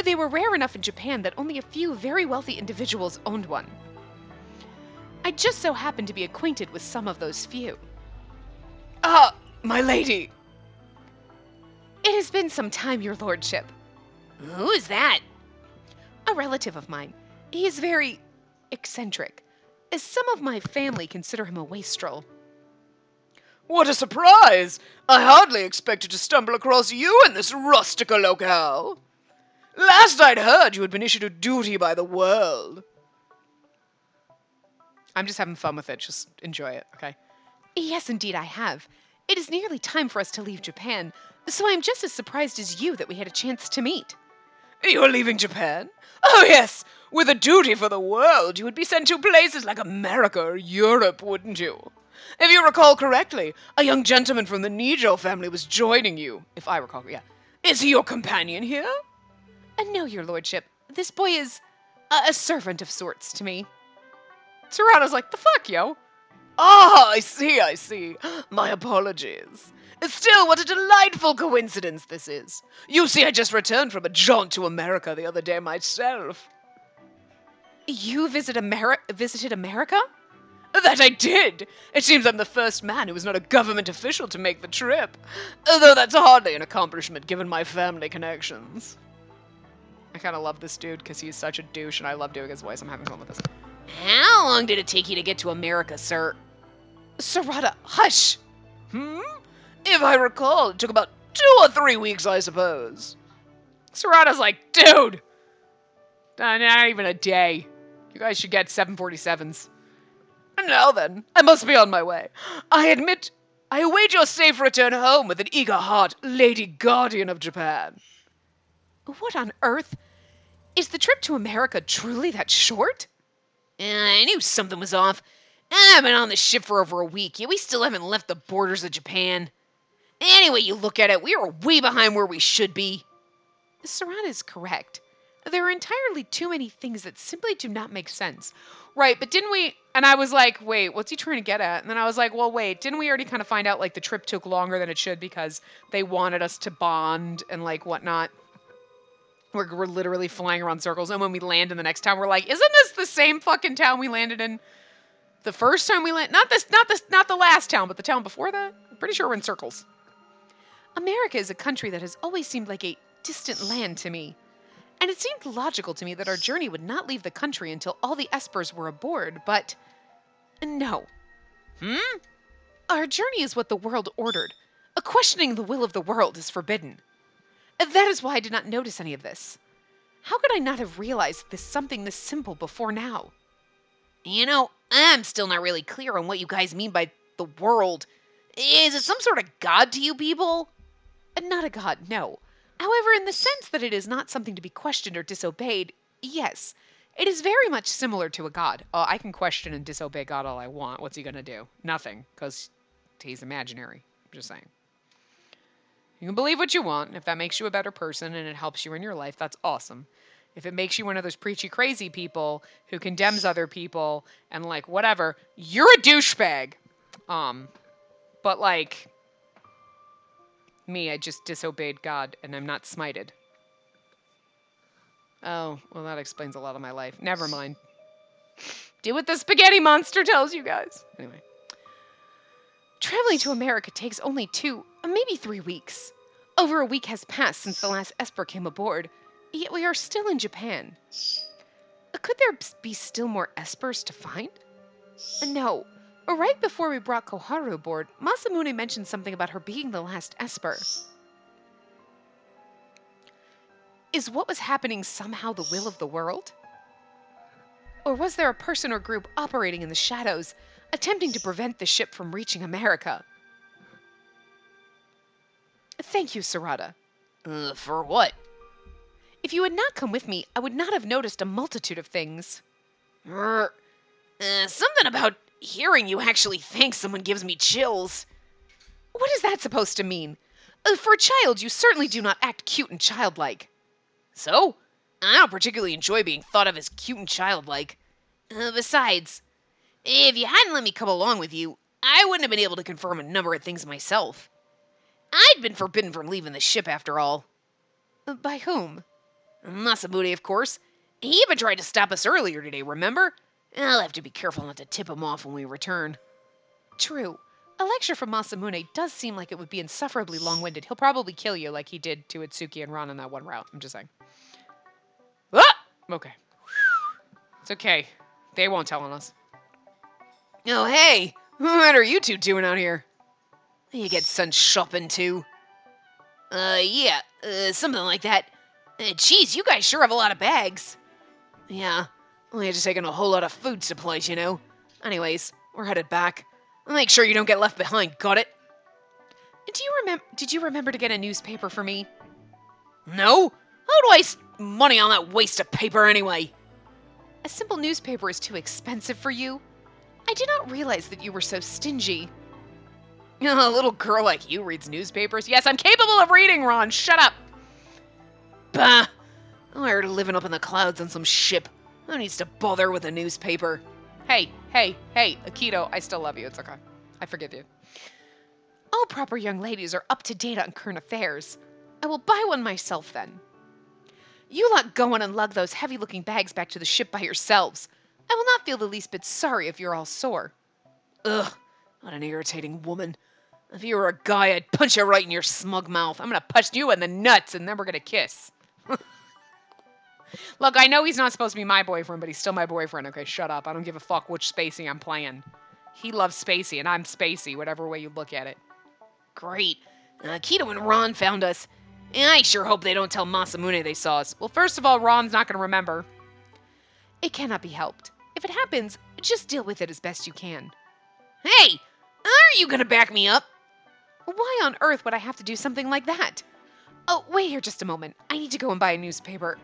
They were rare enough in Japan that only a few very wealthy individuals owned one. I just so happened to be acquainted with some of those few. My lady! It has been some time, your lordship. Who is that? A relative of mine. He is very eccentric, as some of my family consider him a wastrel. What a surprise! I hardly expected to stumble across you in this rustic locale. Last I'd heard, you had been issued a duty by the world. I'm just having fun with it. Just enjoy it, okay? Yes, indeed, I have. It is nearly time for us to leave Japan, so I am just as surprised as you that we had a chance to meet. You are leaving Japan? Oh, yes. With a duty for the world, you would be sent to places like America or Europe, wouldn't you? If you recall correctly, a young gentleman from the Nijo family was joining you, if I recall, yeah. Is he your companion here? No, your lordship. This boy is a servant of sorts to me. Sarada's like, the fuck, yo? Ah, I see. My apologies. Still, what a delightful coincidence this is. You see, I just returned from a jaunt to America the other day myself. You visited America? That I did. It seems I'm the first man who was not a government official to make the trip. Though that's hardly an accomplishment given my family connections. I kind of love this dude because he's such a douche and I love doing his voice. I'm having fun with this. How long did it take you to get to America, sir? Sarada, hush! If I recall, it took about 2 or 3 weeks, I suppose. Sarada's like, dude! Not even a day. You guys should get 747s. Now then, I must be on my way. I admit I await your safe return home with an eager heart, Lady Guardian of Japan. What on earth? Is the trip to America truly that short? I knew something was off. I've been on the ship for over a week, yet we still haven't left the borders of Japan. Any way you look at it, we are way behind where we should be. Sarada is correct. There are entirely too many things that simply do not make sense. Right, but didn't we? And I was like, wait, what's he trying to get at? And then I was like, well, wait, didn't we already kind of find out like the trip took longer than it should because they wanted us to bond and like whatnot? We're literally flying around circles, and when we land in the next town, we're like, isn't this the same fucking town we landed in the first time we landed? Not the last town, but the town before that. I'm pretty sure we're in circles. America is a country that has always seemed like a distant land to me. And it seemed logical to me that our journey would not leave the country until all the espers were aboard, but no. Our journey is what the world ordered. Questioning the will of the world is forbidden. That is why I did not notice any of this. How could I not have realized something this simple before now? You know, I'm still not really clear on what you guys mean by the world. Is it some sort of god to you people? Not a god, no. However, in the sense that it is not something to be questioned or disobeyed, yes. It is very much similar to a god. I can question and disobey God all I want. What's he gonna do? Nothing, because he's imaginary. I'm just saying. You can believe what you want, and if that makes you a better person and it helps you in your life, that's awesome. If it makes you one of those preachy crazy people who condemns other people and like whatever, you're a douchebag. But like me, I just disobeyed God and I'm not smited. Oh, well that explains a lot of my life. Never mind. Do what the spaghetti monster tells you guys. Anyway. Traveling to America takes only 2, maybe 3 weeks. Over a week has passed since the last Esper came aboard, yet we are still in Japan. Could there be still more Espers to find? No. Right before we brought Koharu aboard, Masamune mentioned something about her being the last Esper. Is what was happening somehow the will of the world? Or was there a person or group operating in the shadows, attempting to prevent the ship from reaching America? Thank you, Sarada. For what? If you had not come with me, I would not have noticed a multitude of things. Something about hearing you actually thank someone gives me chills. What is that supposed to mean? For a child, you certainly do not act cute and childlike. So? I don't particularly enjoy being thought of as cute and childlike. Besides, if you hadn't let me come along with you, I wouldn't have been able to confirm a number of things myself. I'd been forbidden from leaving the ship after all. By whom? Masamune, of course. He even tried to stop us earlier today, remember? I'll have to be careful not to tip him off when we return. True. A lecture from Masamune does seem like it would be insufferably long-winded. He'll probably kill you like he did to Itsuki and Ron on that one route. I'm just saying. Ah! Okay. It's okay. They won't tell on us. Oh, hey! What are you two doing out here? You get sent shopping too? Yeah, something like that. Geez, you guys sure have a lot of bags. Yeah, we had to take in a whole lot of food supplies, you know. Anyways, we're headed back. Make sure you don't get left behind, got it? Did you remember to get a newspaper for me? No? How do I waste money on that waste of paper anyway? A simple newspaper is too expensive for you. I did not realize that you were so stingy. A little girl like you reads newspapers? Yes, I'm capable of reading, Ron. Shut up. Bah! I'm tired of living up in the clouds on some ship. Who needs to bother with a newspaper? Hey, Akito, I still love you. It's okay. I forgive you. All proper young ladies are up to date on current affairs. I will buy one myself then. You lot go on and lug those heavy-looking bags back to the ship by yourselves. I will not feel the least bit sorry if you're all sore. Ugh, what an irritating woman. If you were a guy, I'd punch you right in your smug mouth. I'm gonna punch you in the nuts and then we're gonna kiss. Look, I know he's not supposed to be my boyfriend, but he's still my boyfriend. Okay, shut up. I don't give a fuck which Spacey I'm playing. He loves Spacey, and I'm Spacey, whatever way you look at it. Great. Keto and Ron found us. I sure hope they don't tell Masamune they saw us. Well, first of all, Ron's not gonna remember. It cannot be helped. If it happens, just deal with it as best you can. Hey! Aren't you gonna back me up? Why on earth would I have to do something like that? Oh, wait here just a moment. I need to go and buy a newspaper.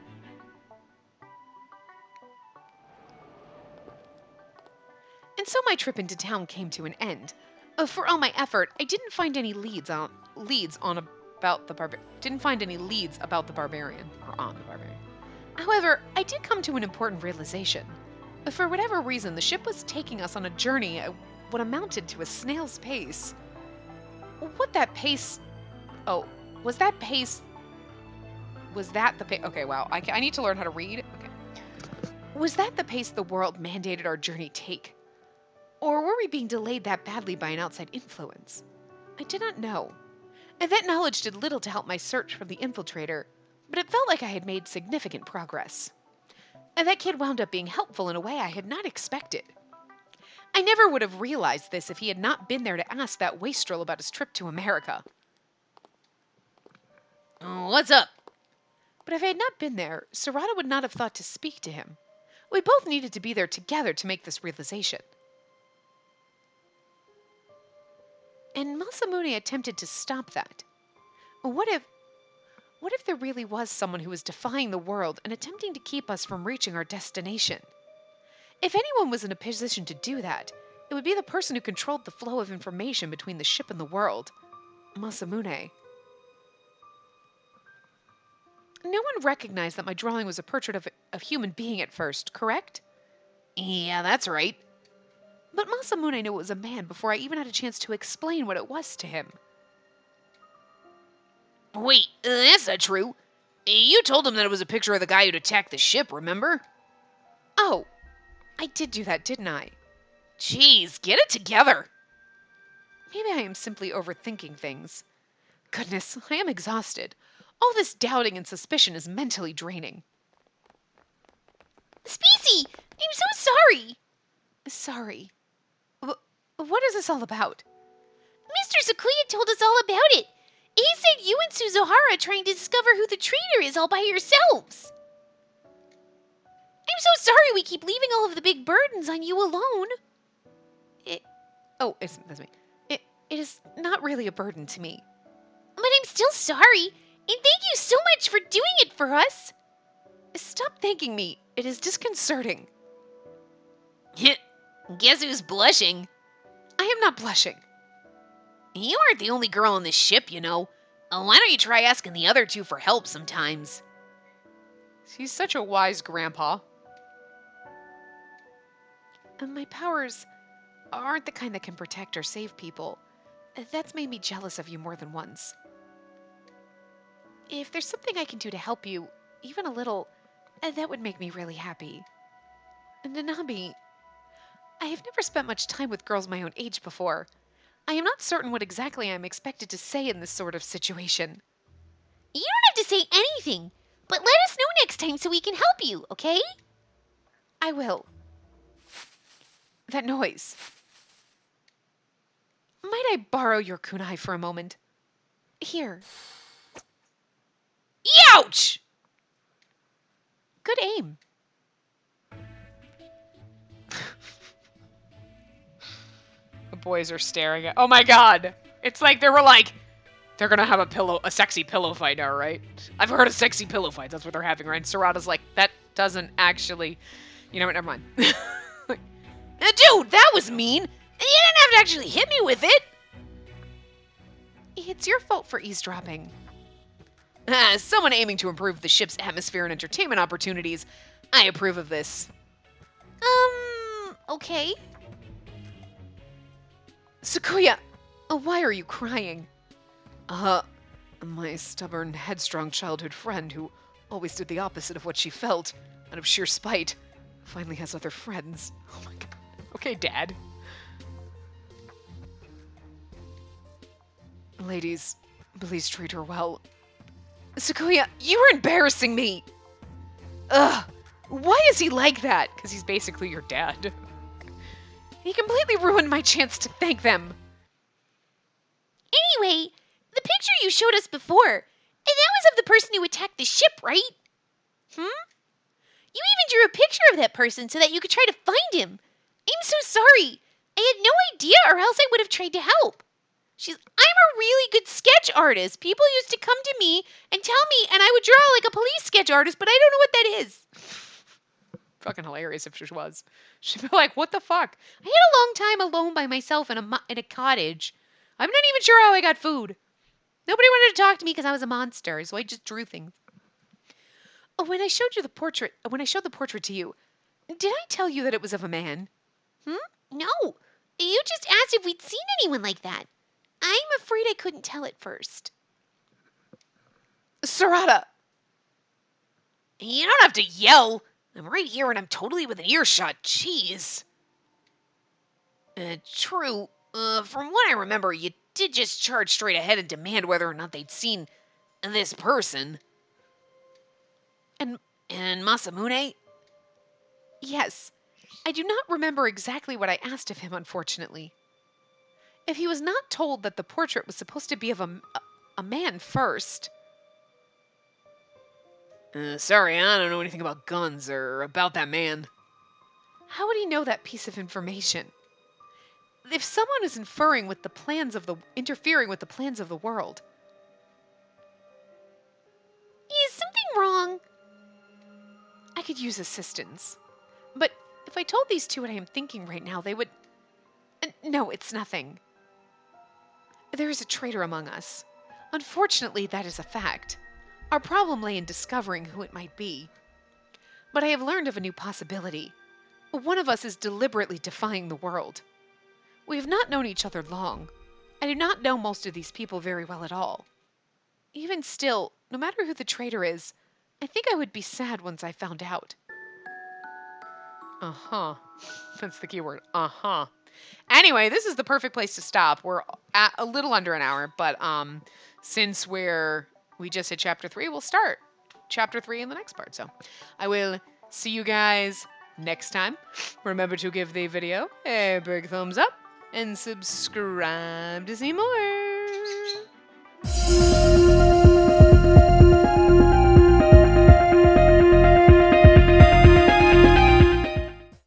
And so my trip into town came to an end. For all my effort, I didn't find any didn't find any leads about the barbarian or on the barbarian. However, I did come to an important realization. For whatever reason, the ship was taking us on a journey at what amounted to a snail's pace. What that pace? Oh, was that pace? Was that the pace? Okay, wow. I need to learn how to read. Okay. Was that the pace the world mandated our journey take? Or were we being delayed that badly by an outside influence? I did not know. And that knowledge did little to help my search for the infiltrator, but it felt like I had made significant progress. And that kid wound up being helpful in a way I had not expected. I never would have realized this if he had not been there to ask that wastrel about his trip to America. What's up? But if I had not been there, Sarada would not have thought to speak to him. We both needed to be there together to make this realization. And Masamune attempted to stop that. What if there really was someone who was defying the world and attempting to keep us from reaching our destination? If anyone was in a position to do that, it would be the person who controlled the flow of information between the ship and the world, Masamune. No one recognized that my drawing was a portrait of a human being at first, correct? Yeah, that's right. But Masamune knew it was a man before I even had a chance to explain what it was to him. Wait, that's not true. You told him that it was a picture of the guy who'd attacked the ship, remember? Oh, I did do that, didn't I? Jeez, get it together. Maybe I am simply overthinking things. Goodness, I am exhausted. All this doubting and suspicion is mentally draining. Spacey, I'm so sorry. Sorry. What is this all about? Mr. Sakuya told us all about it. He said you and Suzuhara are trying to discover who the traitor is all by yourselves. I'm so sorry we keep leaving all of the big burdens on you alone. That's me. It is not really a burden to me. But I'm still sorry, and thank you so much for doing it for us. Stop thanking me. It is disconcerting. Guess who's blushing? I am not blushing. You aren't the only girl on this ship, you know. Why don't you try asking the other two for help sometimes? He's such a wise grandpa. My powers aren't the kind that can protect or save people. That's made me jealous of you more than once. If there's something I can do to help you, even a little, that would make me really happy. Nanami, I have never spent much time with girls my own age before. I am not certain what exactly I am expected to say in this sort of situation. You don't have to say anything, but let us know next time so we can help you, okay? I will. That noise. Might I borrow your kunai for a moment? Here. Ouch! Good aim. The boys are staring at. Oh my god! It's like they're gonna have a sexy pillow fight now, right? I've heard of sexy pillow fights. That's what they're having, right? And Sarada's like, that doesn't actually. You know what? Never mind. Dude, that was mean. You didn't have to actually hit me with it. It's your fault for eavesdropping. Someone aiming to improve the ship's atmosphere and entertainment opportunities. I approve of this. Okay. Sakuya, why are you crying? My stubborn, headstrong childhood friend who always did the opposite of what she felt, out of sheer spite, finally has other friends. Oh my god. Okay, Dad. Ladies, please treat her well. Sakuya, you are embarrassing me! Ugh! Why is he like that? Because he's basically your dad. He completely ruined my chance to thank them. Anyway, the picture you showed us before, and that was of the person who attacked the ship, right? You even drew a picture of that person so that you could try to find him. I'm so sorry. I had no idea, or else I would have tried to help. I'm a really good sketch artist. People used to come to me and tell me, and I would draw like a police sketch artist, but I don't know what that is. Fucking hilarious if she was. She'd be like, what the fuck? I had a long time alone by myself in a cottage. I'm not even sure how I got food. Nobody wanted to talk to me because I was a monster, so I just drew things. Oh, when I showed the portrait to you, did I tell you that it was of a man? No, you just asked if we'd seen anyone like that. I'm afraid I couldn't tell at first. Sarada! You don't have to yell. I'm right here and I'm totally within earshot. Jeez. True. From what I remember, you did just charge straight ahead and demand whether or not they'd seen this person. And Masamune? yes, I do not remember exactly what I asked of him, unfortunately. If he was not told that the portrait was supposed to be of a man first. Sorry, I don't know anything about guns or about that man. How would he know that piece of information? If someone is interfering with the plans of the world. Is something wrong? I could use assistance. But if I told these two what I am thinking right now, they would... No, it's nothing. There is a traitor among us. Unfortunately, that is a fact. Our problem lay in discovering who it might be. But I have learned of a new possibility. One of us is deliberately defying the world. We have not known each other long. I do not know most of these people very well at all. Even still, no matter who the traitor is, I think I would be sad once I found out. Uh-huh. That's the key word. Uh-huh. Anyway, this is the perfect place to stop. We're at a little under an hour, but since we just hit chapter 3, we'll start chapter 3 in the next part. So I will see you guys next time. Remember to give the video a big thumbs up and subscribe to see more.